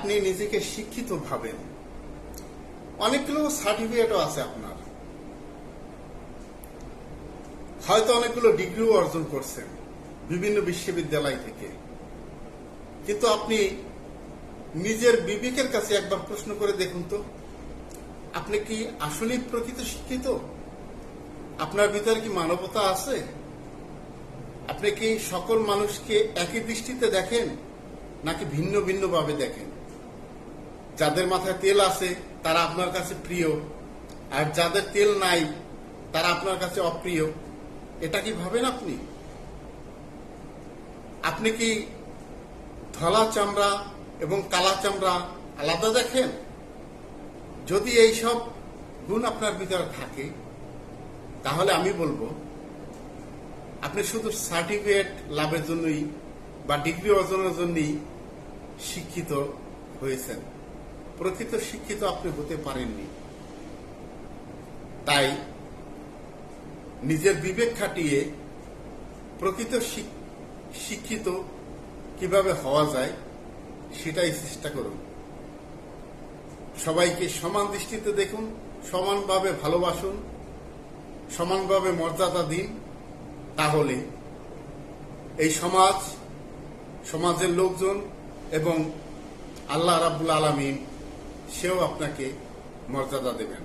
আপনি নিজেকে শিক্ষিত ভাবেন। অনেকগুলো সার্টিফিকেটও আছে আপনার, হয়তো অনেকগুলো ডিগ্রিও অর্জন করছেন বিভিন্ন বিশ্ববিদ্যালয় থেকে, কিন্তু আপনি নিজের বিবেকের কাছে একবার প্রশ্ন করে দেখুন তো, আপনি কি আসলেই প্রকৃত শিক্ষিত? আপনার ভিতরে কি মানবতা আছে? আপনি কি সকল মানুষকে একই দৃষ্টিতে দেখেন নাকি ভিন্ন ভিন্ন ভাবে দেখেন? যাদের মাথায় তেল আছে তারা আপনার কাছে প্রিয়, আর যাদের তেল নাই তারা আপনার কাছে অপ্রিয়। এটা কি ভাবেন আপনি? আপনি কি ধলা চামড়া এবং কালা চামড়া আলাদা দেখেন? যদি এই সব গুণ আপনার ভিতরে থাকে, তাহলে আমি বলবো আপনি শুধু সার্টিফিকেট লাভের জন্যই বা ডিগ্রি অর্জনের জন্যই শিক্ষিত হয়েছেন। প্রকৃত শিক্ষিত আপনি হতে পারেননি। তাই নিজের বিবেক খাটিয়ে প্রকৃত শিক্ষিত কিভাবে হওয়া যায় সেটাই চেষ্টা করুন। সবাইকে সমান দৃষ্টিতে দেখুন, সমানভাবে ভালোবাসুন, সমানভাবে মর্যাদা দিন। তাহলে এই সমাজের লোকজন এবং আল্লাহ রাব্বুল আলামিন সেও আপনাকে মর্যাদা দেবেন।